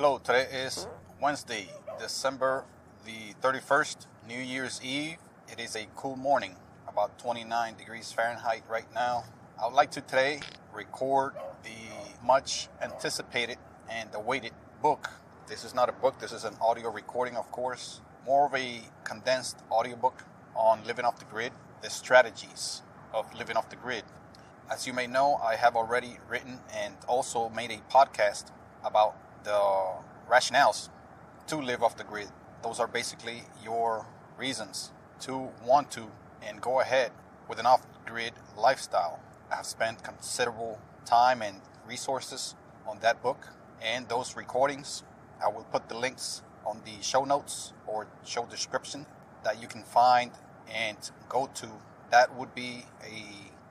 Hello, today is Wednesday, December the 31st, New Year's Eve. It is a cool morning, about 29 degrees Fahrenheit right now. I would like to today record the much anticipated and awaited book. This is not a book, this is an audio recording, of course. More of a condensed audiobook on living off the grid, the strategies of living off the grid. As you may know, I have already written and also made a podcast about the rationales to live off the grid. Those are basically your reasons to want to and go ahead with an off-grid lifestyle. I have spent considerable time and resources on that book and those recordings. I will put the links on the show notes or show description that you can find and go to. That would be a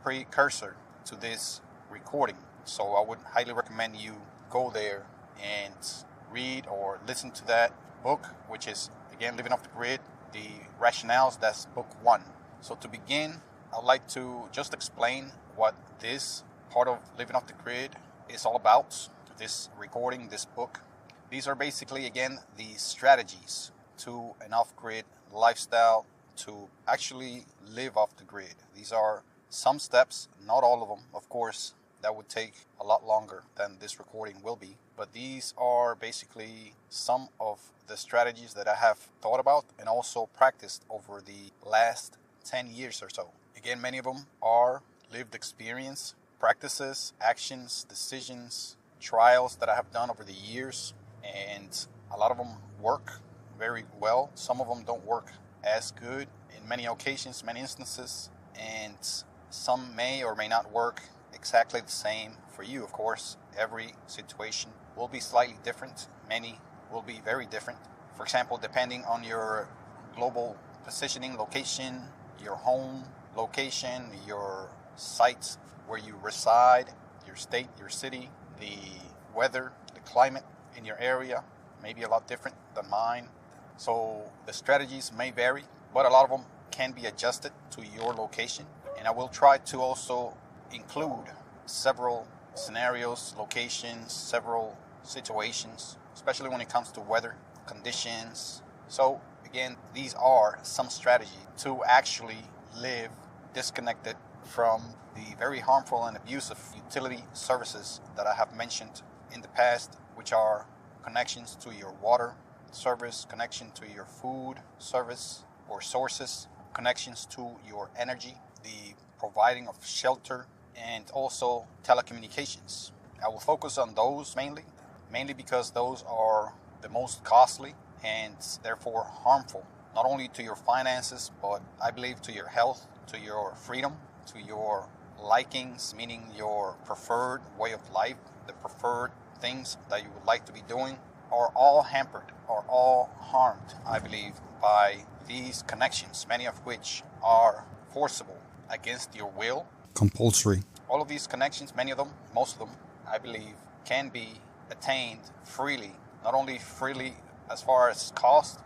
precursor to this recording. So I would highly recommend you go there and read or listen to that book, which is, again, Living Off the Grid, the rationales. That's book 1. So to begin, I'd like to just explain what this part of Living Off the Grid is all about, this recording, this book. These are basically, again, the strategies to an off-grid lifestyle to actually live off the grid. These are some steps, not all of them, of course. That would take a lot longer than this recording will be. But these are basically some of the strategies that I have thought about and also practiced over the last 10 years or so. Again, many of them are lived experience, practices, actions, decisions, trials that I have done over the years. And a lot of them work very well. Some of them don't work as good in many occasions, many instances. And some may or may not work exactly the same for you, of course. Every situation will be slightly different. Many will be very different. For example, depending on your global positioning, location, your home location, your sites where you reside, your state, your city, the weather, the climate in your area may be a lot different than mine. So the strategies may vary, but a lot of them can be adjusted to your location. And I will try to also include several scenarios, locations, several situations, especially when it comes to weather conditions. So again, these are some strategies to actually live disconnected from the very harmful and abusive utility services that I have mentioned in the past, which are connections to your water service, connection to your food service or sources, connections to your energy, the providing of shelter, and also telecommunications. I will focus on those mainly because those are the most costly and therefore harmful, not only to your finances, but I believe to your health, to your freedom, to your likings, meaning your preferred way of life, the preferred things that you would like to be doing, are all hampered, are all harmed, I believe, by these connections, many of which are forcible, against your will, compulsory. All of these connections, many of them, most of them, I believe, can be attained freely, not only freely as far as cost,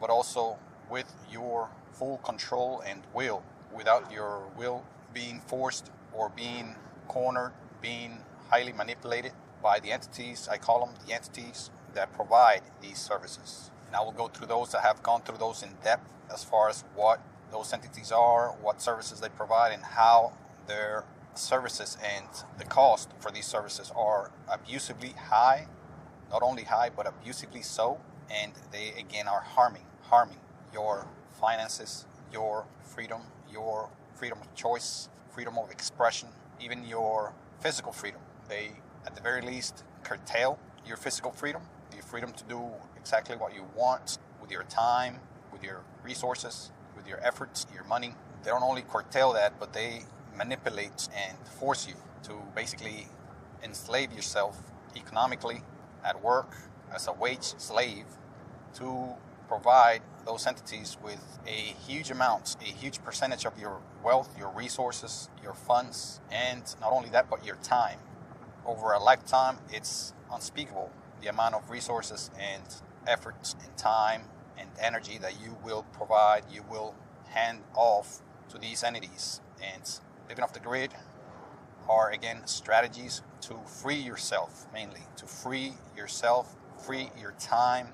but also with your full control and will, without your will being forced or being cornered, being highly manipulated by the entities, I call them the entities that provide these services. And I will go through those. I have gone through those in depth as far as what those entities are, what services they provide, and how their services and the cost for these services are abusively high, not only high, but abusively so, and they again are harming your finances, your freedom of choice, freedom of expression, even your physical freedom. They, at the very least, curtail your physical freedom, the freedom to do exactly what you want with your time, with your resources, with your efforts, your money. They don't only curtail that, but they manipulate and force you to basically enslave yourself economically at work as a wage slave to provide those entities with a huge amount, a huge percentage of your wealth, your resources, your funds, and not only that, but your time. Over a lifetime, it's unspeakable the amount of resources and efforts and time and energy that you will provide, you will hand off to these entities. And living off the grid are, again, strategies to free yourself, mainly to free yourself free your time,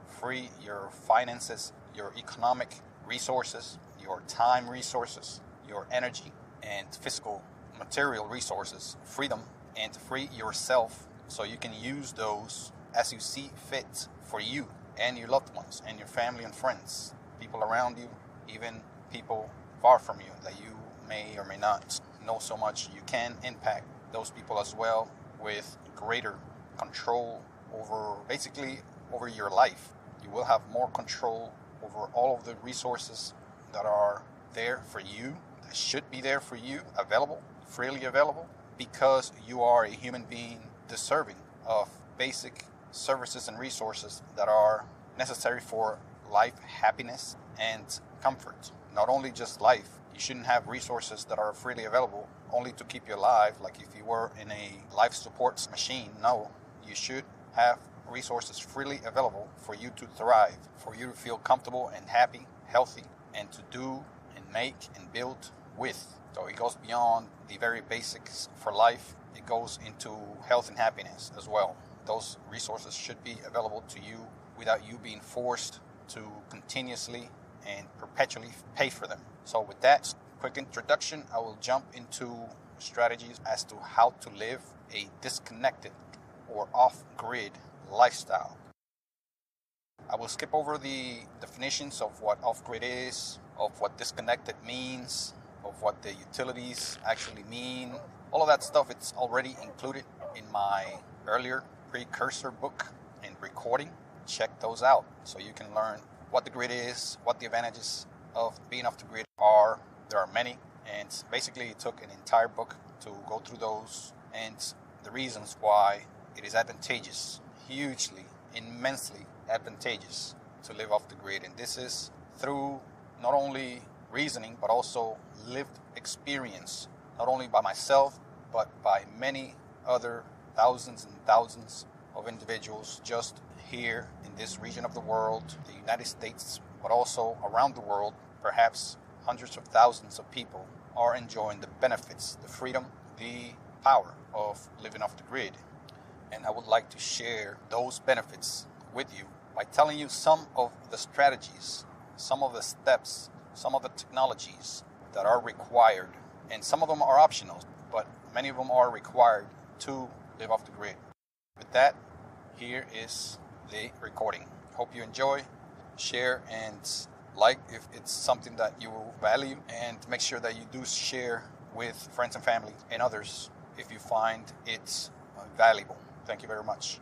free your finances, your economic resources, your time resources, your energy and physical material resources, freedom, and free yourself so you can use those as you see fit for you and your loved ones and your family and friends, people around you, even people far from you that you may or may not know so much. You can impact those people as well with greater control over your life. You will have more control over all of the resources that are there for you, that should be there for you, available, freely available, because you are a human being deserving of basic services and resources that are necessary for life, happiness, and comfort. Not only just life. You shouldn't have resources that are freely available only to keep you alive, like if you were in a life support machine. No, you should have resources freely available for you to thrive, for you to feel comfortable and happy, healthy, and to do and make and build with. So it goes beyond the very basics for life. It goes into health and happiness as well. Those resources should be available to you without you being forced to continuously and perpetually pay for them. So with that quick introduction, I will jump into strategies as to how to live a disconnected or off-grid lifestyle. I will skip over the definitions of what off-grid is, of what disconnected means, of what the utilities actually mean. All of that stuff, it's already included in my earlier precursor book and recording. Check those out so you can learn what the grid is, what the advantages of being off the grid are. There are many, and basically it took an entire book to go through those and the reasons why it is advantageous, hugely, immensely advantageous to live off the grid. And this is through not only reasoning, but also lived experience, not only by myself, but by many other thousands and thousands of individuals just here in this region of the world, the United States, but also around the world. Perhaps hundreds of thousands of people are enjoying the benefits, the freedom, the power of living off the grid. And I would like to share those benefits with you by telling you some of the strategies, some of the steps, some of the technologies that are required. And some of them are optional, but many of them are required to live off the grid. With that, here is the recording. Hope you enjoy, share, and like if it's something that you will value, and make sure that you do share with friends and family and others if you find it valuable. Thank you very much.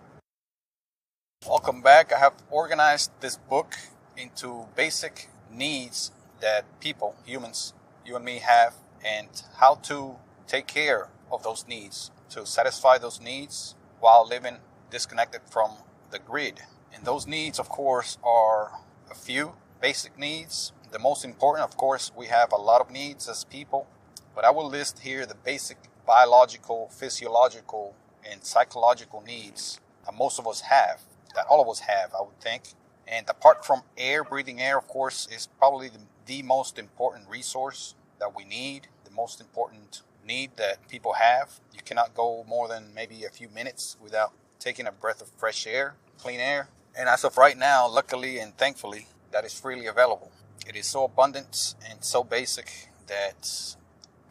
Welcome back. I have organized this book into basic needs that people, humans, you and me have, and how to take care of those needs, to satisfy those needs while living disconnected from the grid. And those needs, of course, are a few basic needs. The most important, of course, we have a lot of needs as people, but I will list here the basic biological, physiological, and psychological needs that most of us have, that all of us have, I would think. And apart from air, breathing air, of course, is probably the most important resource that we need, the most important need that people have. You cannot go more than maybe a few minutes without taking a breath of fresh air, clean air. And as of right now, luckily and thankfully, that is freely available. It is so abundant and so basic that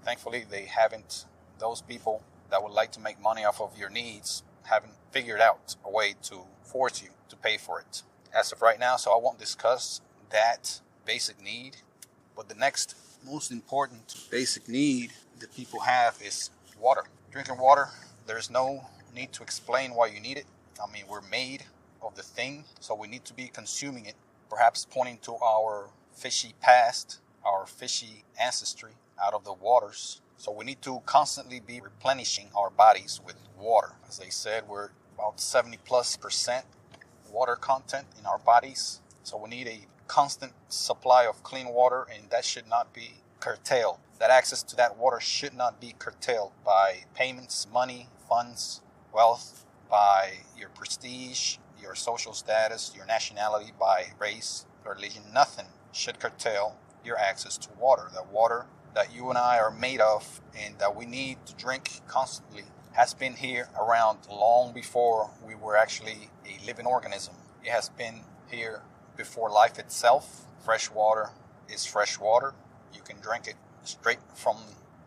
thankfully those people that would like to make money off of your needs haven't figured out a way to force you to pay for it as of right now. So I won't discuss that basic need. But the next most important basic need that people have is water. Drinking water, there's no need to explain why you need it. I mean, we're made of the thing, so we need to be consuming it, perhaps pointing to our fishy past, our fishy ancestry out of the waters. So we need to constantly be replenishing our bodies with water. As they said, we're about 70+% water content in our bodies. So we need a constant supply of clean water, and that should not be curtailed. That access to that water should not be curtailed by payments, money, funds, wealth, by your prestige, your social status, your nationality, by race, religion. Nothing should curtail your access to water. The water that you and I are made of and that we need to drink constantly has been here around long before we were actually a living organism. It has been here before life itself. Fresh water is fresh water. You can drink it straight from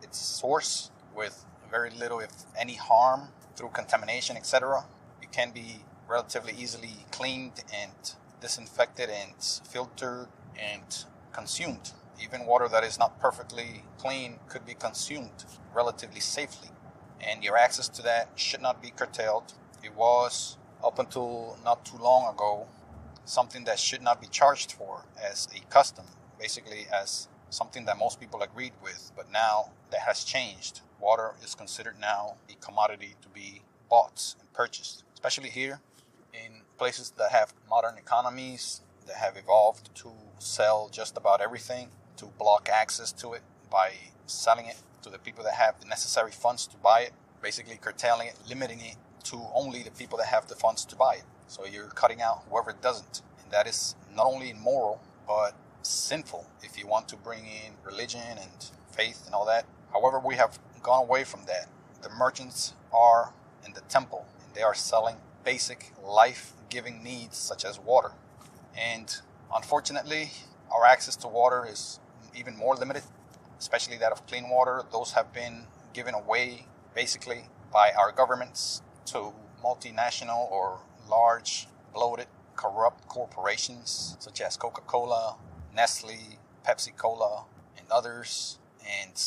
its source with very little, if any, harm through contamination, etc. It can be relatively easily cleaned and disinfected and filtered and consumed. Even water that is not perfectly clean could be consumed relatively safely. And your access to that should not be curtailed. It was, up until not too long ago, something that should not be charged for as a custom, basically as something that most people agreed with. But now that has changed. Water is considered now a commodity to be bought and purchased, especially here in places that have modern economies that have evolved to sell just about everything, to block access to it by selling it to the people that have the necessary funds to buy it, basically curtailing it, limiting it to only the people that have the funds to buy it. So you're cutting out whoever doesn't. And that is not only immoral, but sinful if you want to bring in religion and faith and all that. However, we have gone away from that. The merchants are in the temple, and they are selling basic life-giving needs such as water. And unfortunately, our access to water is even more limited, especially that of clean water. Those have been given away basically by our governments to multinational or large, bloated, corrupt corporations such as Coca-Cola, Nestle, Pepsi-Cola, and others. And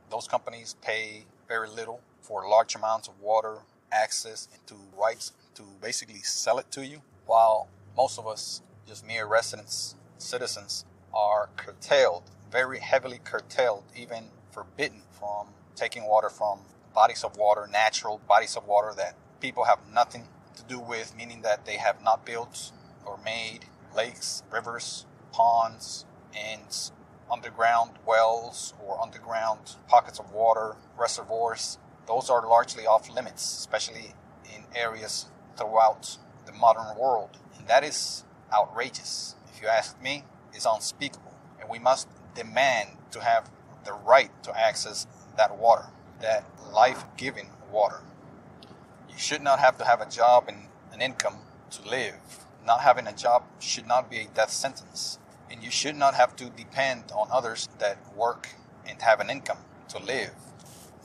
those companies pay very little for large amounts of water, access, and to rights to basically sell it to you, while most of us, just mere residents, citizens, are curtailed, very heavily curtailed, even forbidden from taking water from bodies of water, natural bodies of water that people have nothing to do with, meaning that they have not built or made lakes, rivers, ponds, and underground wells or underground pockets of water, reservoirs. Those are largely off limits, especially in areas throughout the modern world. And that is outrageous. If you ask me, it's unspeakable. And we must demand to have the right to access that water, that life-giving water. You should not have to have a job and an income to live. Not having a job should not be a death sentence. And you should not have to depend on others that work and have an income to live.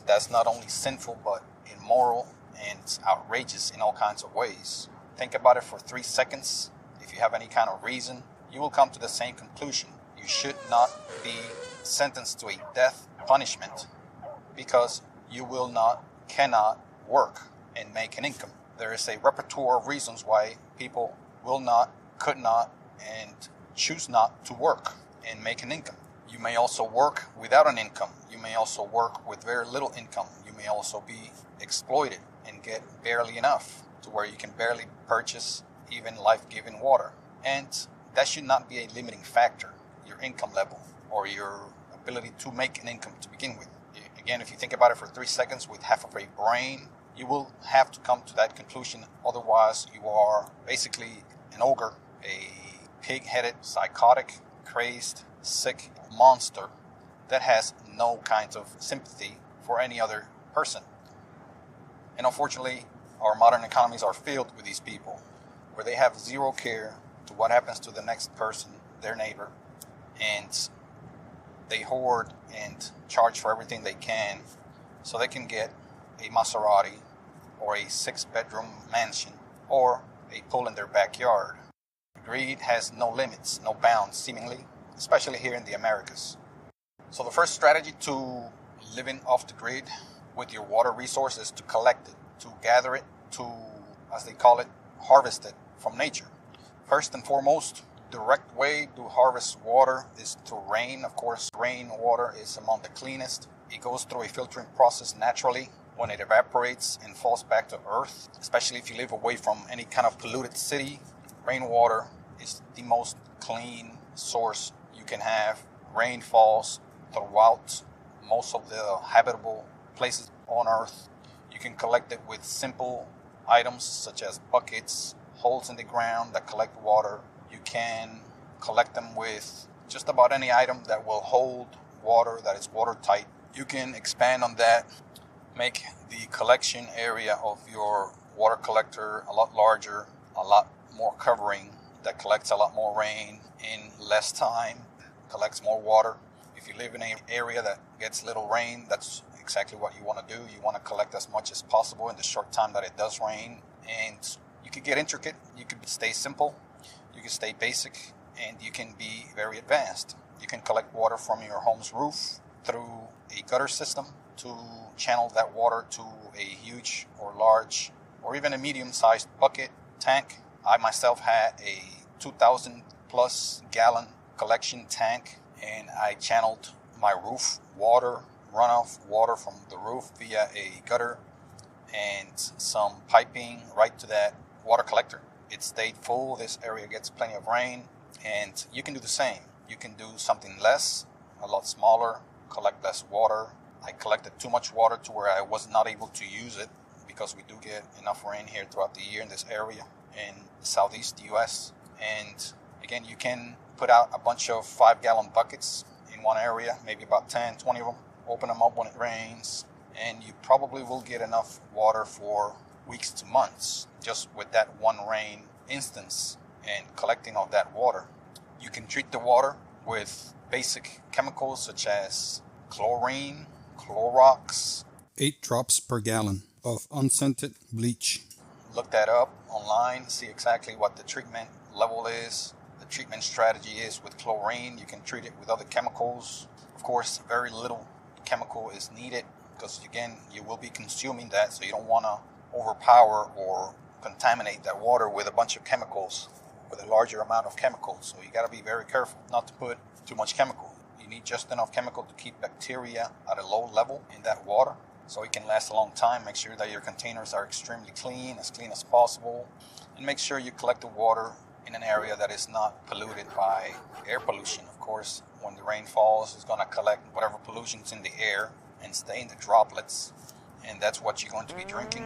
That's not only sinful, but immoral and outrageous in all kinds of ways. Think about it for 3 seconds. If you have any kind of reason, you will come to the same conclusion. You should not be sentenced to a death punishment because you cannot work and make an income. There is a repertoire of reasons why people will not, could not, and choose not to work and make an income. You may also work without an income. You may also work with very little income. You may also be exploited and get barely enough to where you can barely purchase even life-giving water. And that should not be a limiting factor, your income level or your ability to make an income to begin with. Again, if you think about it for 3 seconds with half of a brain, you will have to come to that conclusion. Otherwise, you are basically an ogre, a pig-headed, psychotic, crazed, sick monster that has no kinds of sympathy for any other person. And unfortunately, our modern economies are filled with these people where they have zero care to what happens to the next person, their neighbor, and they hoard and charge for everything they can so they can get a Maserati or a 6-bedroom mansion or a pool in their backyard. Greed has no limits, no bounds, seemingly, especially here in the Americas. So the first strategy to living off the grid with your water resource is to collect it, to gather it, to, as they call it, harvest it from nature. First and foremost, direct way to harvest water is through rain. Of course, rainwater is among the cleanest. It goes through a filtering process naturally when it evaporates and falls back to earth, especially if you live away from any kind of polluted city. Rainwater is the most clean source you can have. Rain falls throughout most of the habitable places on earth. You can collect it with simple items such as buckets, holes in the ground that collect water. You can collect them with just about any item that will hold water, that is watertight. You can expand on that, make the collection area of your water collector a lot larger, a lot more covering, that collects a lot more rain in less time, collects more water. If you live in an area that gets little rain, that's exactly what you want to do. You want to collect as much as possible in the short time that it does rain. And you could get intricate, you could stay simple, you can stay basic, and you can be very advanced. You can collect water from your home's roof through a gutter system to channel that water to a huge or large or even a medium-sized bucket tank. I myself had a 2,000 plus gallon collection tank, and I channeled my roof water, runoff water from the roof via a gutter and some piping right to that water collector. It stayed full. This area gets plenty of rain, and you can do the same. You can do something less, a lot smaller, collect less water. I collected too much water to where I was not able to use it because we do get enough rain here throughout the year in this area in the southeast US. And again, you can put out a bunch of 5-gallon buckets in one area, maybe about 10, 20 of them, open them up when it rains, and you probably will get enough water for weeks to months just with that one rain instance and collecting of that water. You can treat the water with basic chemicals such as chlorine, Clorox. 8 drops per gallon of unscented bleach. Look that up online, see exactly what the treatment level is, the treatment strategy is with chlorine. You can treat it with other chemicals. Of course, very little chemical is needed because, again, you will be consuming that, so you don't want to overpower or contaminate that water with a bunch of chemicals, with a larger amount of chemicals. So you got to be very careful not to put too much chemical. You need just enough chemical to keep bacteria at a low level in that water so it can last a long time. Make sure that your containers are extremely clean as possible, and make sure you collect the water in an area that is not polluted by air pollution. Of course, when the rain falls, it's going to collect whatever pollution's in the air and stay in the droplets, and that's what you're going to be drinking.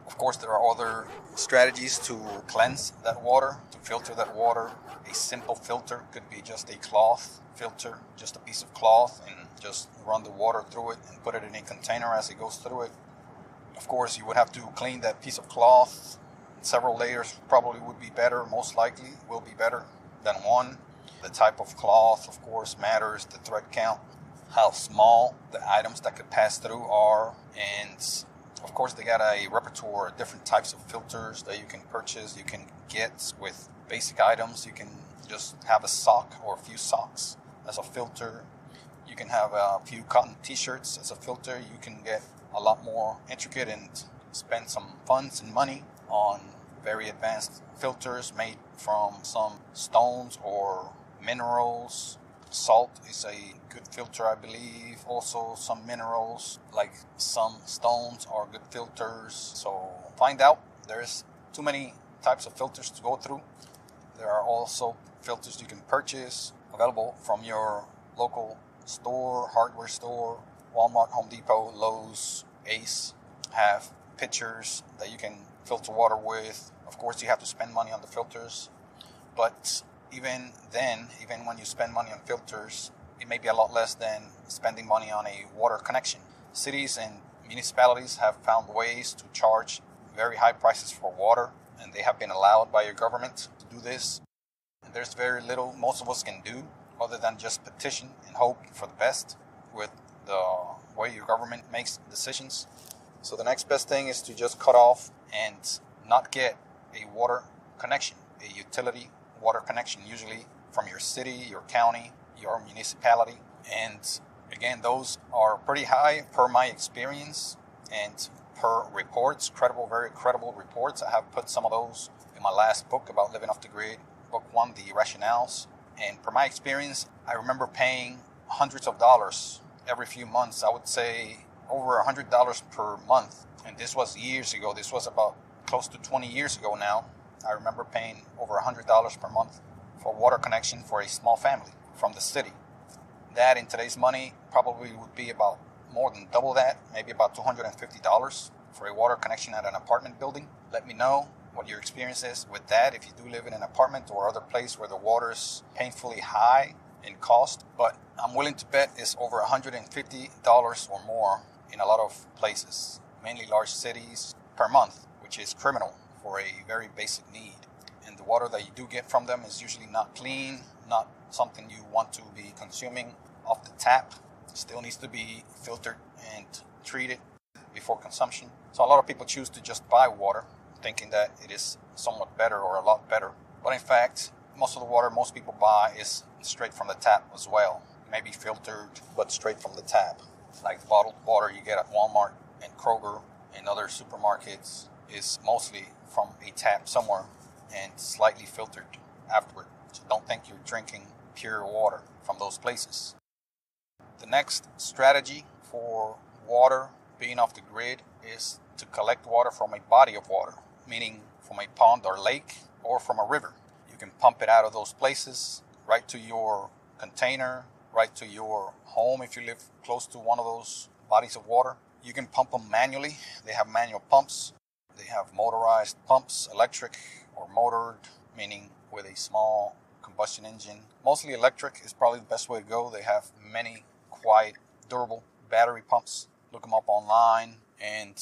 Of course, there are other strategies to cleanse that water, to filter that water. A simple filter could be just a cloth filter, just a piece of cloth, and just run the water through it and put it in a container as it goes through it. Of course, you would have to clean that piece of cloth. Several layers probably would be better, most likely will be better than one. The type of cloth, of course, matters, the thread count, how small the items that could pass through are, and of course, they got a repertoire of different types of filters that you can purchase. You can get with basic items. You can just have a sock or a few socks as a filter. You can have a few cotton t-shirts as a filter. You can get a lot more intricate and spend some funds and money on very advanced filters made from some stones or minerals. Salt is a good filter, I believe. Also, some minerals, like some stones, are good filters. So find out. There's too many types of filters to go through. There are also filters you can purchase, available from your local store, hardware store. Walmart, Home Depot, Lowe's, Ace have pitchers that you can filter water with. Of course, you have to spend money on the filters, but even then, even when you spend money on filters, it may be a lot less than spending money on a water connection. Cities and municipalities have found ways to charge very high prices for water, and they have been allowed by your government to do this. And there's very little most of us can do other than just petition and hope for the best with the way your government makes decisions. So the next best thing is to just cut off and not get a water connection, a utility water connection, usually from your city, your county, your municipality. And again, those are pretty high per my experience and per reports, very credible reports. I have put some of those in my last book about living off the grid, book 1, The Rationales. And per my experience, I remember paying hundreds of dollars every few months. I would say over $100 per month. And this was years ago. This was about close to 20 years ago now. I remember paying over $100 per month for water connection for a small family from the city. That in today's money probably would be about more than double that, maybe about $250 for a water connection at an apartment building. Let me know what your experience is with that if you do live in an apartment or other place where the water is painfully high in cost. But I'm willing to bet it's over $150 or more in a lot of places. mainly large cities, per month, which is criminal for a very basic need. And the water that you do get from them is usually not clean, not something you want to be consuming off the tap. It still needs to be filtered and treated before consumption. So a lot of people choose to just buy water, thinking that it is somewhat better or a lot better. But in fact, most of the water most people buy is straight from the tap as well. Maybe filtered, but straight from the tap. Like bottled water you get at Walmart and Kroger and other supermarkets is mostly from a tap somewhere and slightly filtered afterward. So don't think you're drinking pure water from those places. The next strategy for water being off the grid is to collect water from a body of water, meaning from a pond or lake or from a river. You can pump it out of those places right to your container, right to your home if you live close to one of those bodies of water. You can pump them manually. They have manual pumps. They have motorized pumps, electric or motored, meaning with a small combustion engine. Mostly electric is probably the best way to go. They have many quiet, durable battery pumps. Look them up online, and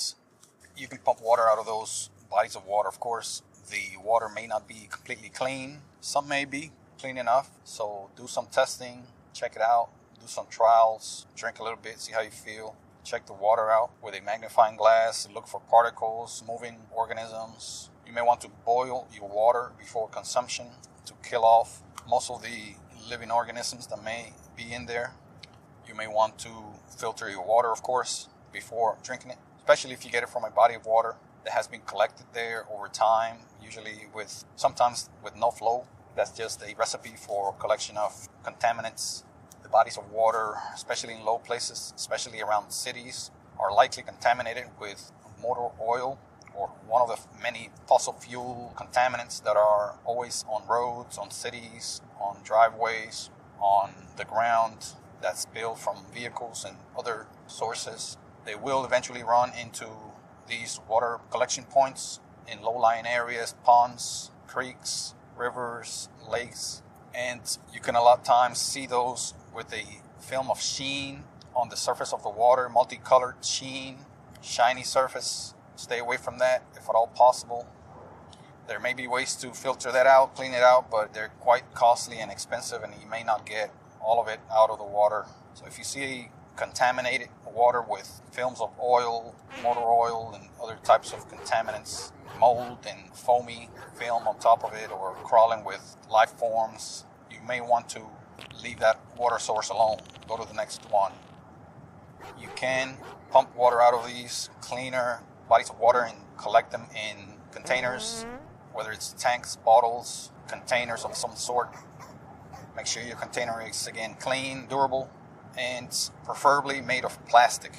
you can pump water out of those bodies of water. Of course, the water may not be completely clean. Some may be clean enough. So do some testing, check it out, do some trials, drink a little bit, see how you feel. Check the water out with a magnifying glass, look for particles, moving organisms. You may want to boil your water before consumption to kill off most of the living organisms that may be in there. You may want to filter your water, of course, before drinking it, especially if you get it from a body of water that has been collected there over time, usually sometimes with no flow. That's just a recipe for collection of contaminants. The bodies of water, especially in low places, especially around cities, are likely contaminated with motor oil or one of the many fossil fuel contaminants that are always on roads, on cities, on driveways, on the ground that's spilled from vehicles and other sources. They will eventually run into these water collection points in low-lying areas, ponds, creeks, rivers, lakes, and you can a lot of times see those with a film of sheen on the surface of the water, multicolored sheen, shiny surface. Stay away from that if at all possible. There may be ways to filter that out, clean it out, but they're quite costly and expensive, and you may not get all of it out of the water. So if you see contaminated water with films of oil, motor oil, and other types of contaminants, mold and foamy film on top of it, or crawling with life forms, you may want to leave that water source alone. Go to the next one. You can pump water out of these cleaner bodies of water and collect them in containers, whether it's tanks, bottles, containers of some sort. Make sure your container is, again, clean, durable, and preferably made of plastic.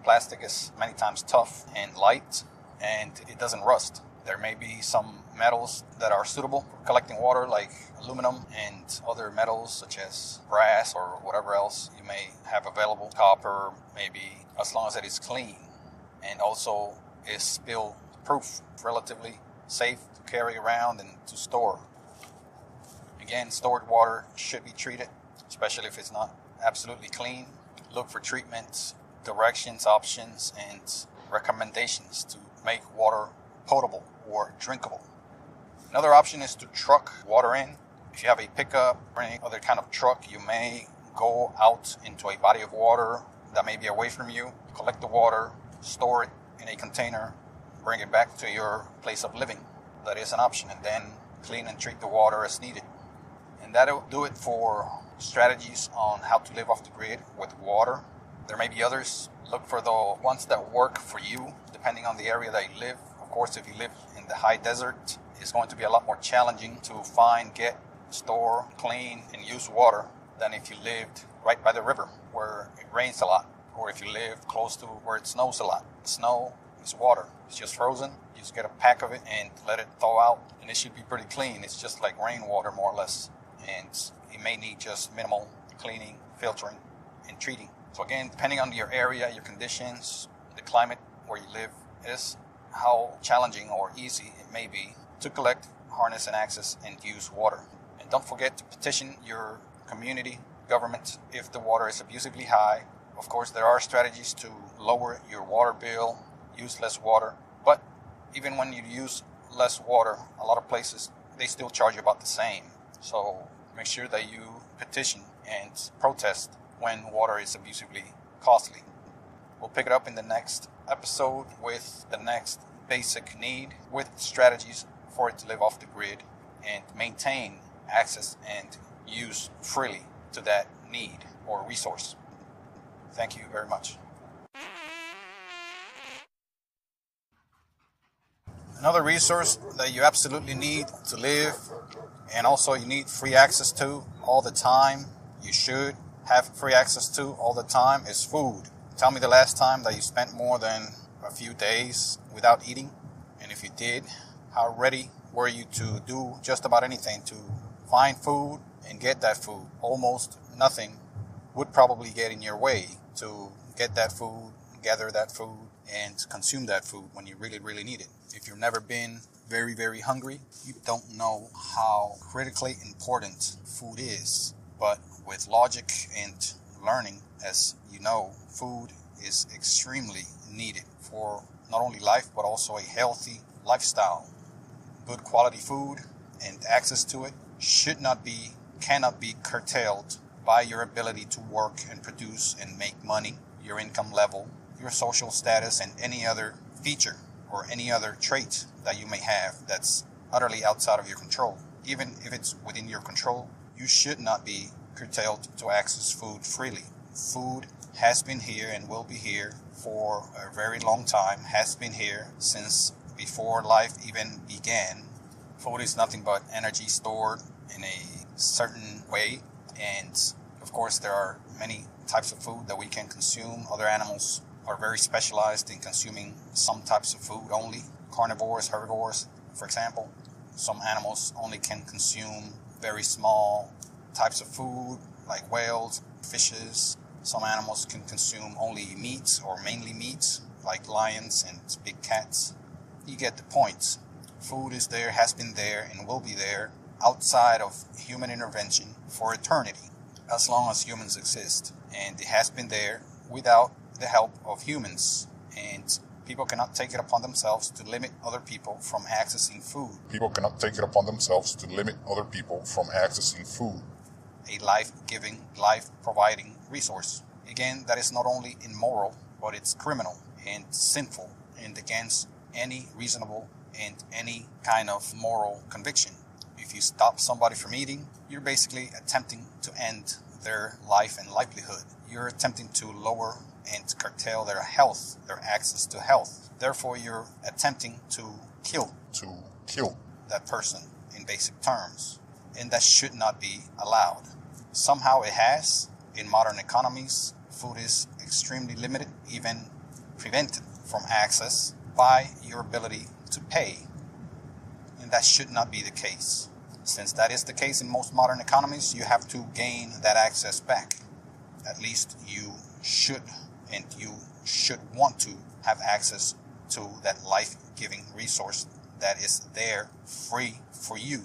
Plastic is many times tough and light, and it doesn't rust. There may be some metals that are suitable for collecting water, like aluminum and other metals such as brass or whatever else you may have available. Copper, maybe, as long as it is clean and also is spill proof, relatively safe to carry around and to store. Again, stored water should be treated, especially if it's not absolutely clean. Look for treatments, directions, options, and recommendations to make water potable or drinkable. Another option is to truck water in. If you have a pickup or any other kind of truck, you may go out into a body of water that may be away from you, collect the water, store it in a container, bring it back to your place of living. That is an option, and then clean and treat the water as needed. And that'll do it for strategies on how to live off the grid with water. There may be others. Look for the ones that work for you, depending on the area that you live. Of course, if you live in the high desert, it's going to be a lot more challenging to find, get, store, clean, and use water than if you lived right by the river where it rains a lot, or if you live close to where it snows a lot. Snow is water. It's just frozen. You just get a pack of it and let it thaw out, and it should be pretty clean. It's just like rainwater, more or less. And it may need just minimal cleaning, filtering, and treating. So again, depending on your area, your conditions, the climate where you live, is how challenging or easy it may be to collect, harness, and access and use water. And don't forget to petition your community government if the water is abusively high. Of course, there are strategies to lower your water bill use less water. But even when you use less water, a lot of places, they still charge you about the same. So make sure that you petition and protest when water is abusively costly. We'll pick it up in the next episode with the next basic need, with strategies for it to live off the grid and maintain access and use freely to that need or resource. Thank you very much. Another resource that you absolutely need to live, and also you need free access to all the time, you should have free access to all the time, is food. Tell me the last time that you spent more than a few days without eating, and if you did, how ready were you to do just about anything to find food and get that food? Almost nothing would probably get in your way to get that food, gather that food, and consume that food when you really, really need it. If you've never been very, very hungry, you don't know how critically important food is. But with logic and learning, as you know, food is extremely needed for not only life, but also a healthy lifestyle. Good quality food and access to it cannot be curtailed by your ability to work and produce and make money, your income level, your social status, and any other feature or any other trait that you may have that's utterly outside of your control. Even if it's within your control, you should not be curtailed to access food freely. Food has been here and will be here for a very long time, has been here since before life even began. Food is nothing but energy stored in a certain way, and of course there are many types of food that we can consume. Other animals are very specialized in consuming some types of food only. Carnivores, herbivores, for example. Some animals only can consume very small types of food, like whales, fishes. Some animals can consume only meats or mainly meats, like lions and big cats. You get the point. Food is there, has been there, and will be there outside of human intervention for eternity, as long as humans exist. And it has been there without the help of humans, and people cannot take it upon themselves to limit other people from accessing food. People cannot take it upon themselves to limit other people from accessing food. A life-giving, life-providing resource. Again, that is not only immoral, but it's criminal and sinful and against any reasonable and any kind of moral conviction. If you stop somebody from eating, you're basically attempting to end their life and livelihood. You're attempting to lower and curtail their health, their access to health. Therefore, you're attempting to kill that person in basic terms. And that should not be allowed. Somehow it has. In modern economies, food is extremely limited, even prevented from access by your ability to pay. And that should not be the case. Since that is the case in most modern economies, you have to gain that access back. At least you should, and you should want to have access to that life-giving resource that is there free for you.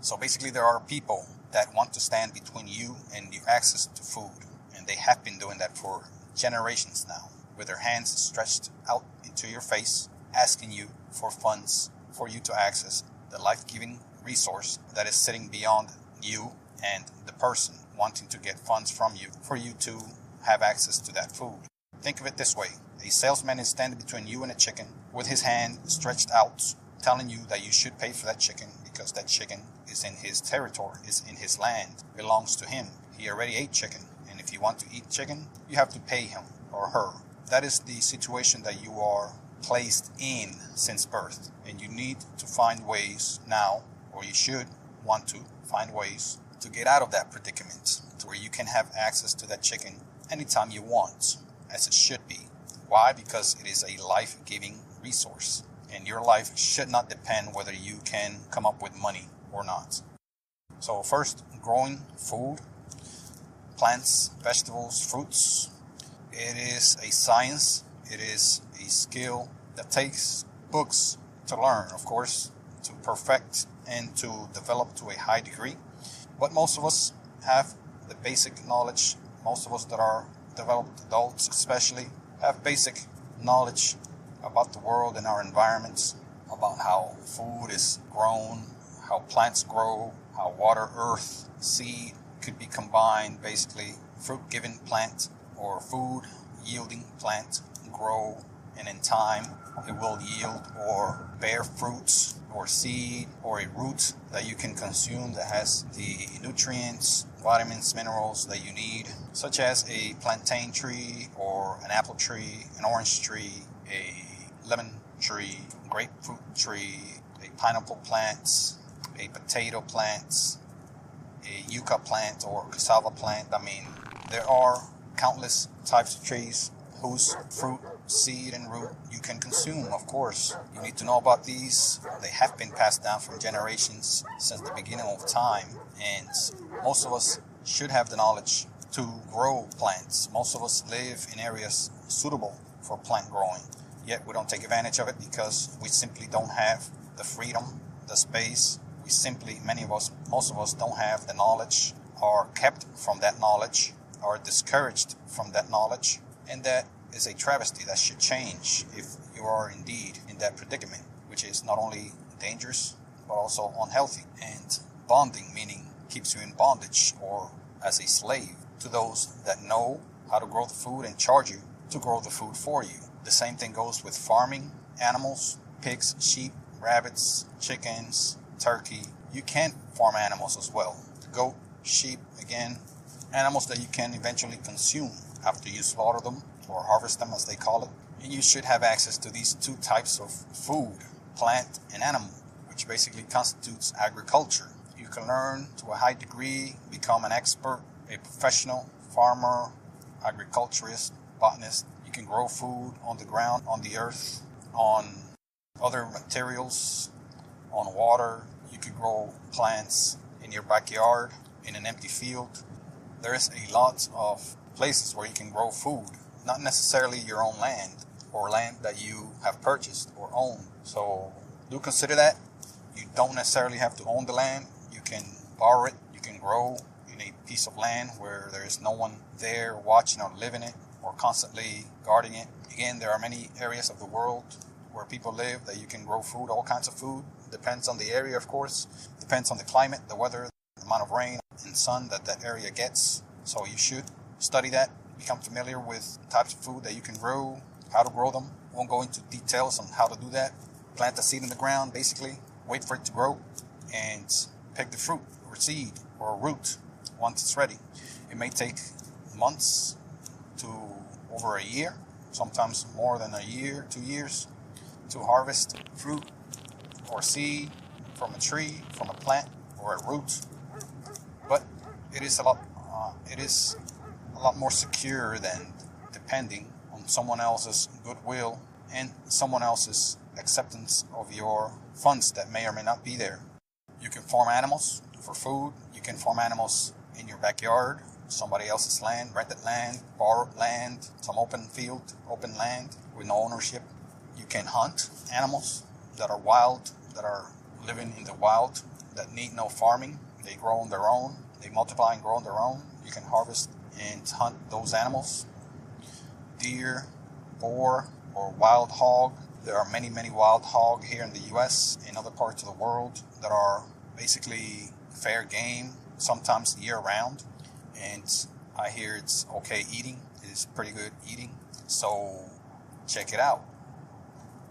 So basically there are people that want to stand between you and your access to food, and they have been doing that for generations now, with their hands stretched out into your face, asking you for funds for you to access the life-giving resource that is sitting beyond you and the person wanting to get funds from you for you to have access to that food. Think of it this way. A salesman is standing between you and a chicken with his hand stretched out, telling you that you should pay for that chicken because that chicken is in his territory, is in his land, belongs to him. He already ate chicken, and if you want to eat chicken, you have to pay him or her. That is the situation that you are placed in since birth, and you need to find ways now, or you should want to find ways to get out of that predicament to where you can have access to that chicken anytime you want, as it should be. Why? Because it is a life-giving resource, and your life should not depend whether you can come up with money or not. So first, growing food, plants, vegetables, fruits. It is a science. It is a skill that takes books to learn, of course, to perfect and to develop to a high degree. But most of us have the basic knowledge. Most of us that are developed adults especially have basic knowledge about the world and our environments, about how food is grown, how plants grow, how water, earth, seed could be combined. Basically, fruit-giving plant or food-yielding plant grow, and in time it will yield or bear fruits or seed or a root that you can consume that has the nutrients, vitamins, minerals that you need, such as a plantain tree or an apple tree, an orange tree, a lemon tree, grapefruit tree, a pineapple plant, a potato plant, a yucca plant or cassava plant. I mean, there are countless types of trees whose fruit, seed, and root you can consume, of course. You need to know about these. They have been passed down from generations since the beginning of time, and most of us should have the knowledge to grow plants. Most of us live in areas suitable for plant growing, yet we don't take advantage of it because we simply don't have the freedom, the space. Most of us don't have the knowledge, are kept from that knowledge, are discouraged from that knowledge, and that is a travesty that should change if you are indeed in that predicament, which is not only dangerous but also unhealthy. And bonding, meaning keeps you in bondage or as a slave to those that know how to grow the food and charge you to grow the food for you. The same thing goes with farming animals, pigs, sheep, rabbits, chickens, turkey. You can farm animals as well. Goat, sheep, again, animals that you can eventually consume after you slaughter them or harvest them, as they call it. And you should have access to these two types of food, plant and animal, which basically constitutes agriculture. You can learn to a high degree, become an expert, a professional farmer, agriculturist, botanist. You can grow food on the ground, on the earth, on other materials, on water. You can grow plants in your backyard, in an empty field. There is a lot of places where you can grow food, not necessarily your own land or land that you have purchased or owned. So do consider that. You don't necessarily have to own the land. You can borrow it. You can grow in a piece of land where there is no one there watching or living it or constantly guarding it. Again, there are many areas of the world where people live that you can grow food, all kinds of food. Depends on the area, of course. Depends on the climate, the weather, the amount of rain and sun that area gets. So you should study that, become familiar with types of food that you can grow, how to grow them. Won't go into details on how to do that. Plant the seed in the ground, basically. Wait for it to grow and pick the fruit or seed or root once it's ready. It may take months to over a year, sometimes more than a year, 2 years, to harvest fruit or seed from a tree, from a plant, or a root. But it is a lot more secure than depending on someone else's goodwill and someone else's acceptance of your funds that may or may not be there. You can farm animals for food. You can farm animals in your backyard, somebody else's land, rented land, borrowed land, some open field, open land with no ownership. You can hunt animals that are wild, that are living in the wild, that need no farming. They grow on their own. They multiply and grow on their own. You can harvest and hunt those animals. Deer, boar, or wild hog. There are many, many wild hog here in the U.S. and other parts of the world that are basically fair game, sometimes year-round. And I hear it's okay eating. It is pretty good eating. So check it out.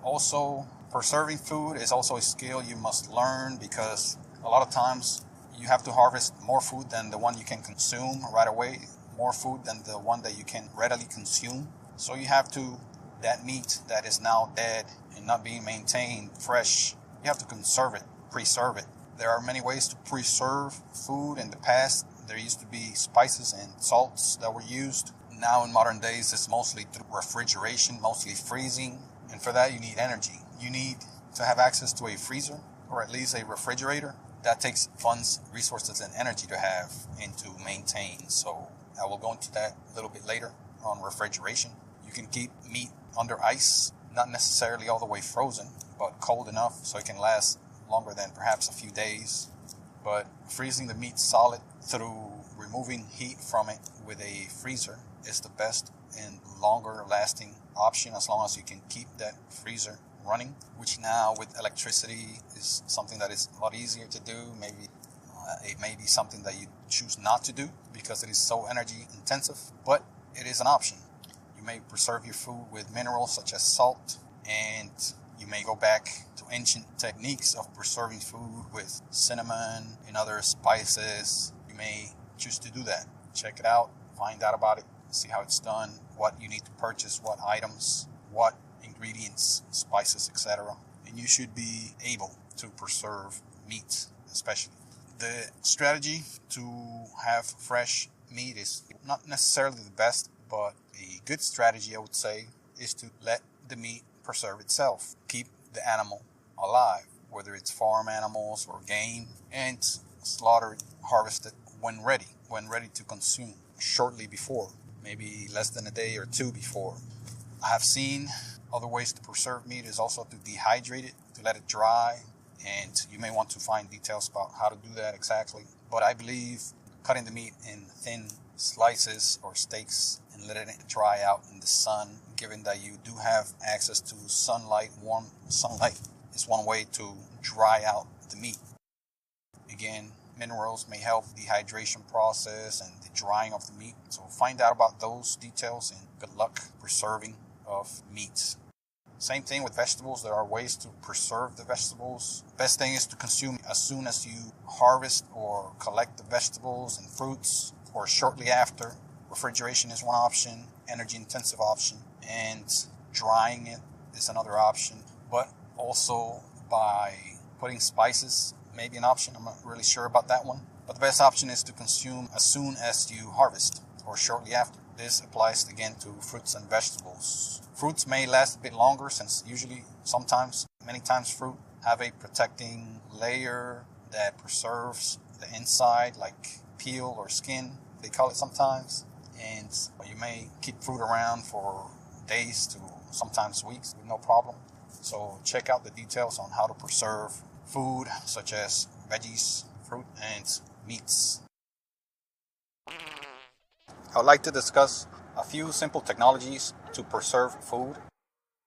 Also, preserving food is also a skill you must learn because a lot of times you have to harvest more food than the one you can consume right away, more food than the one that you can readily consume. So you have to, that meat that is now dead and not being maintained fresh, you have to conserve it, preserve it. There are many ways to preserve food. In the past, there used to be spices and salts that were used. Now in modern days, it's mostly through refrigeration, mostly freezing. And for that, you need energy. You need to have access to a freezer or at least a refrigerator. That takes funds, resources, and energy to have and to maintain. So I will go into that a little bit later on refrigeration. You can keep meat under ice, not necessarily all the way frozen, but cold enough so it can last longer than perhaps a few days. But freezing the meat solid through removing heat from it with a freezer is the best and longer lasting option as long as you can keep that freezer running, which now with electricity is something that is a lot easier to do. Maybe it may be something that you choose not to do because it is so energy intensive, but it is an option. You may preserve your food with minerals such as salt, and you may go back to ancient techniques of preserving food with cinnamon and other spices. You may choose to do that. Check it out, find out about it, see how it's done, what you need to purchase, what items, what ingredients, spices, etc. And you should be able to preserve meat, especially. The strategy to have fresh meat is not necessarily the best, but a good strategy, I would say, is to let the meat preserve itself. Keep the animal alive, whether it's farm animals or game, and slaughter it, harvest it when ready to consume, shortly before, maybe less than a day or two before. I have seen other ways to preserve meat is also to dehydrate it, to let it dry, and you may want to find details about how to do that exactly. But I believe cutting the meat in thin slices or steaks and letting it dry out in the sun, given that you do have access to sunlight, warm sunlight, is one way to dry out the meat. Again, minerals may help the dehydration process and the drying of the meat. So find out about those details and good luck preserving of meats. Same thing with vegetables. There are ways to preserve the vegetables. Best thing is to consume as soon as you harvest or collect the vegetables and fruits, or shortly after. Refrigeration is one option, energy intensive option, and drying it is another option. But also by putting spices may be an option. I'm not really sure about that one. But the best option is to consume as soon as you harvest or shortly after. This applies again to fruits and vegetables. Fruits may last a bit longer since many times fruit have a protecting layer that preserves the inside, like peel or skin, they call it sometimes. And you may keep fruit around for days to sometimes weeks with no problem. So check out the details on how to preserve food such as veggies, fruit, and meats. I would like to discuss a few simple technologies to preserve food.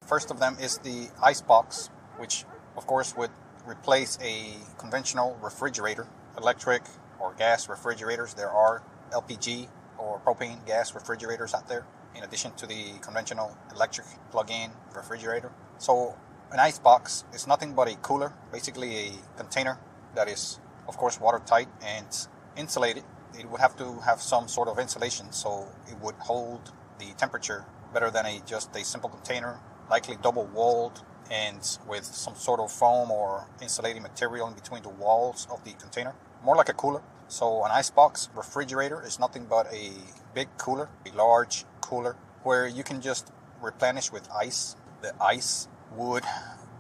First of them is the icebox, which of course would replace a conventional refrigerator, electric or gas refrigerators. There are LPG or propane gas refrigerators out there, in addition to the conventional electric plug-in refrigerator. So an icebox is nothing but a cooler, basically a container that is of course watertight and insulated. It would have to have some sort of insulation so it would hold the temperature better than just a simple container, likely double-walled and with some sort of foam or insulating material in between the walls of the container, more like a cooler. So an icebox refrigerator is nothing but a big cooler, a large cooler, where you can just replenish with ice. The ice would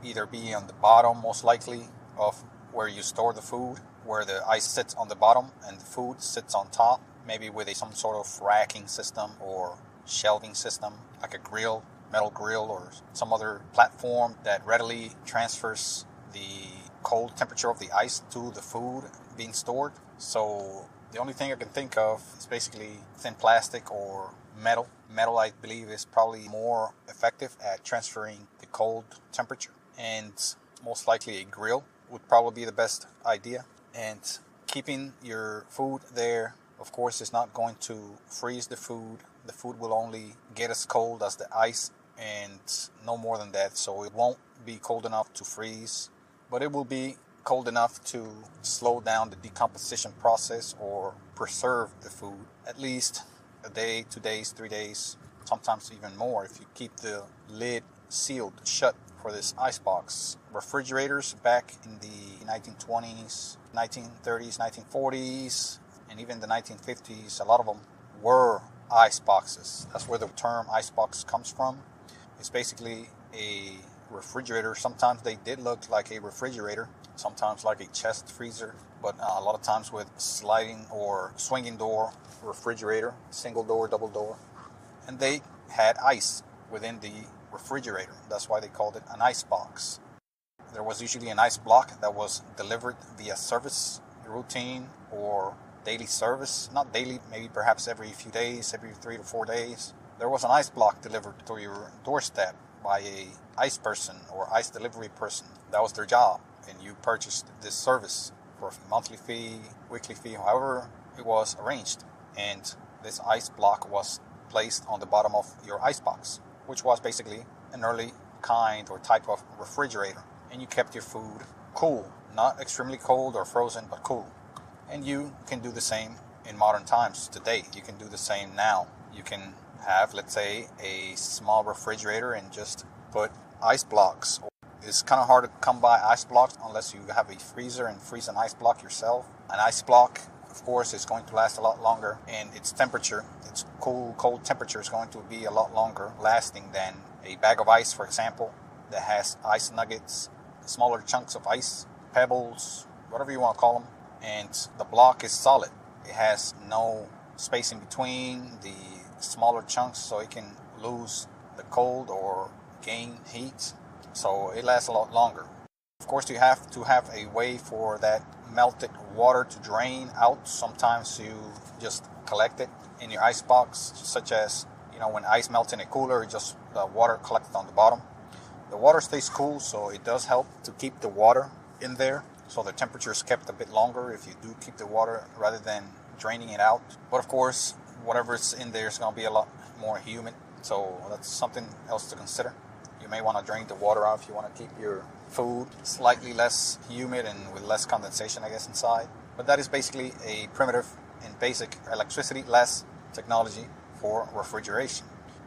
either be on the bottom, most likely, of where you store the food, where the ice sits on the bottom and the food sits on top, maybe with some sort of racking system or shelving system, like a grill, metal grill, or some other platform that readily transfers the cold temperature of the ice to the food being stored. So the only thing I can think of is basically thin plastic or metal. Metal, I believe, is probably more effective at transferring the cold temperature, and most likely a grill would probably be the best idea. And keeping your food there, of course, is not going to freeze the food. The food will only get as cold as the ice and no more than that. So it won't be cold enough to freeze, but it will be cold enough to slow down the decomposition process or preserve the food at least a day, 2 days, 3 days, sometimes even more if you keep the lid sealed shut for this icebox. Refrigerators back in the 1920s, 1930s, 1940s, and even the 1950s, a lot of them were ice boxes. That's where the term icebox comes from. It's basically a refrigerator. Sometimes they did look like a refrigerator, sometimes like a chest freezer, but a lot of times with sliding or swinging door refrigerator, single door, double door, and they had ice within the refrigerator. That's why they called it an ice box. There was usually an ice block that was delivered via service routine or daily service. Not daily, maybe perhaps every few days, every 3 to 4 days. there was an ice block delivered to your doorstep by a ice person or ice delivery person. That was their job, and you purchased this service for a monthly fee, weekly fee, however it was arranged. And this ice block was placed on the bottom of your ice box, which was basically an early kind or type of refrigerator. And you kept your food cool, not extremely cold or frozen, but cool. And you can do the same in modern times today. You can do the same now. You can have, let's say, a small refrigerator and just put ice blocks. It's kind of hard to come by ice blocks unless you have a freezer and freeze an ice block yourself. An ice block, of course, is going to last a lot longer, and its temperature, its cold temperature is going to be a lot longer lasting than a bag of ice, for example, that has ice nuggets, smaller chunks of ice, pebbles, whatever you want to call them, and the block is solid. It has no space in between the smaller chunks, so it can lose the cold or gain heat, so it lasts a lot longer. Of course, you have to have a way for that melted water to drain out. Sometimes you just collect it in your ice box, such as, when ice melts in a cooler, just the water collects on the bottom. The water stays cool, so it does help to keep the water in there, so the temperature is kept a bit longer if you do keep the water rather than draining it out. But of course, whatever's in there is going to be a lot more humid, so that's something else to consider. You may want to drain the water out if you want to keep your food slightly less humid and with less condensation, I guess, inside. But that is basically a primitive and basic electricity-less technology for refrigeration.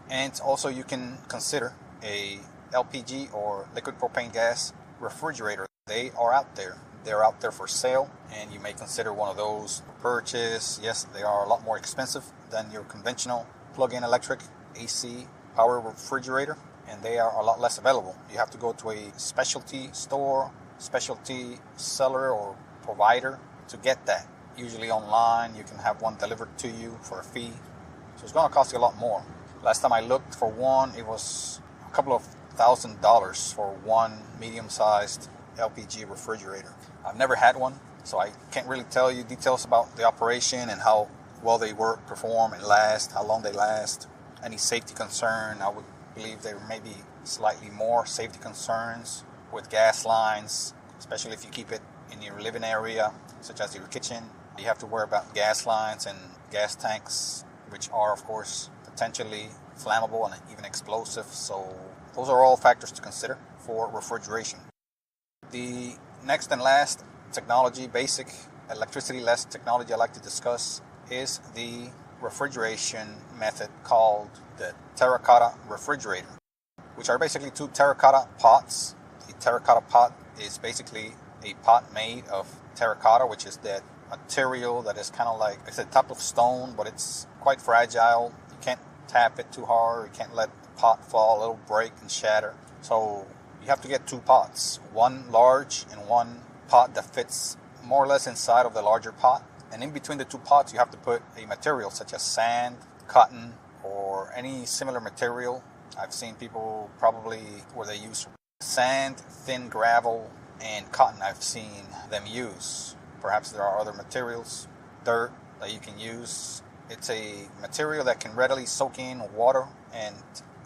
And also you can consider a LPG or liquid propane gas refrigerator. They are out there. They're out there for sale, and you may consider one of those to purchase. Yes, they are a lot more expensive than your conventional plug-in electric AC power refrigerator, and they are a lot less available. You have to go to a specialty store, specialty seller or provider to get that. Usually online, you can have one delivered to you for a fee, so it's going to cost you a lot more. Last time I looked for one, it was a couple of $1,000 for one medium-sized LPG refrigerator. I've never had one, so I can't really tell you details about the operation and how well they work, perform, and last, how long they last. Any safety concern, I would believe there may be slightly more safety concerns with gas lines, especially if you keep it in your living area, such as your kitchen. You have to worry about gas lines and gas tanks, which are, of course, potentially flammable and even explosive. So those are all factors to consider for refrigeration. The next and last technology, basic electricity-less technology I like to discuss is the refrigeration method called the terracotta refrigerator, which are basically two terracotta pots. The terracotta pot is basically a pot made of terracotta, which is that material that is kind of like, it's a type of stone, but it's quite fragile. You can't tap it too hard. You can't let the pot fall. It'll break and shatter. So you have to get two pots, one large and one pot that fits more or less inside of the larger pot. And in between the two pots, you have to put a material such as sand, cotton, or any similar material. I've seen people probably where they use sand, thin gravel, and cotton. I've seen them use. Perhaps there are other materials, dirt, that you can use. It's a material that can readily soak in water and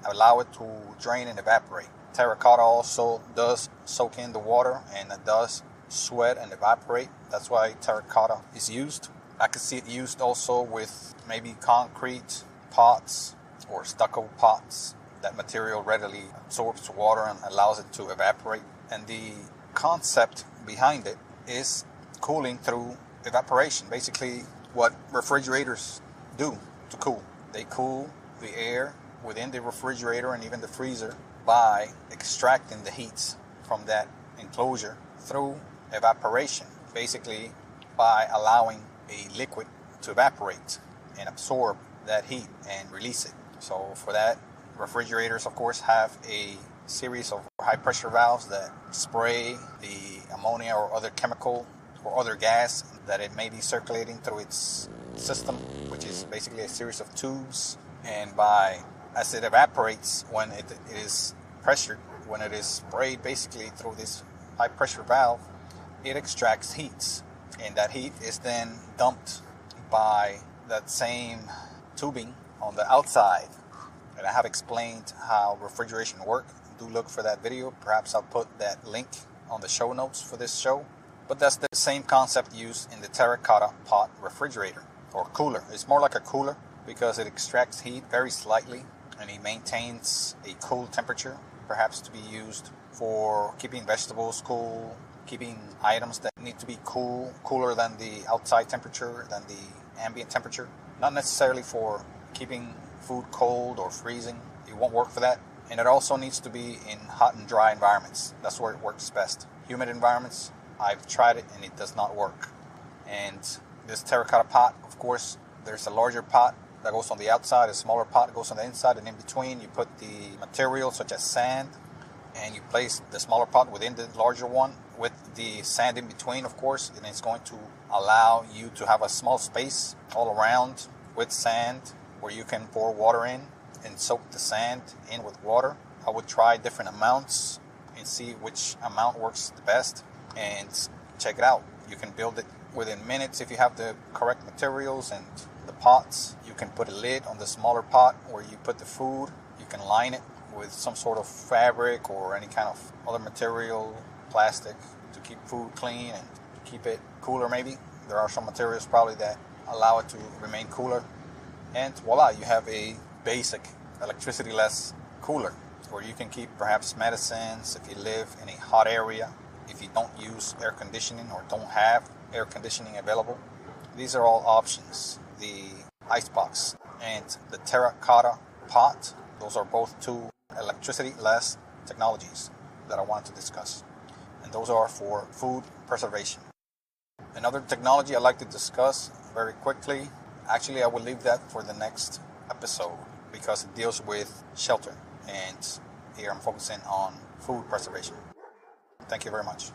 allow it to drain and evaporate. Terracotta also does soak in the water, and it does sweat and evaporate. That's why terracotta is used. I could see it used also with maybe concrete pots or stucco pots. That material readily absorbs water and allows it to evaporate. And the concept behind it is cooling through evaporation. Basically what refrigerators do to cool. They cool the air within the refrigerator and even the freezer by extracting the heat from that enclosure through evaporation, basically by allowing a liquid to evaporate and absorb that heat and release it. So for that, refrigerators of course have a series of high pressure valves that spray the ammonia or other chemical or other gas that it may be circulating through its system, which is basically a series of tubes. And as it evaporates, when it is pressured, when it is sprayed basically through this high pressure valve, it extracts heat, and that heat is then dumped by that same tubing on the outside And I have explained how refrigeration works. Do look for that video. Perhaps I'll put that link on the show notes for this show. But that's the same concept used in the terracotta pot refrigerator or cooler. It's more like a cooler because it extracts heat very slightly and it maintains a cool temperature, perhaps to be used for keeping vegetables cool, keeping items that need to be cooler than the outside temperature, than the ambient temperature. Not necessarily for keeping food cold or freezing. It won't work for that. And it also needs to be in hot and dry environments. That's where it works best. Humid environments, I've tried it and it does not work. And this terracotta pot, of course, there's a larger pot that goes on the outside, a smaller pot that goes on the inside, and in between you put the material such as sand, and you place the smaller pot within the larger one with the sand in between, of course, and it's going to allow you to have a small space all around with sand where you can pour water in and soak the sand in with water. I would try different amounts and see which amount works the best and check it out. You can build it within minutes if you have the correct materials and the pots. You can put a lid on the smaller pot where you put the food. You can line it with some sort of fabric or any kind of other material, plastic, to keep food clean and keep it cooler maybe. There are some materials probably that allow it to remain cooler. And voila, you have a basic electricity-less cooler where you can keep perhaps medicines if you live in a hot area, if you don't use air conditioning or don't have air conditioning available. These are all options. The icebox and the terracotta pot, those are both two electricity-less technologies that I wanted to discuss. And those are for food preservation. Another technology I'd like to discuss very quickly, actually I will leave that for the next episode because it deals with shelter. And here I'm focusing on food preservation. Thank you very much.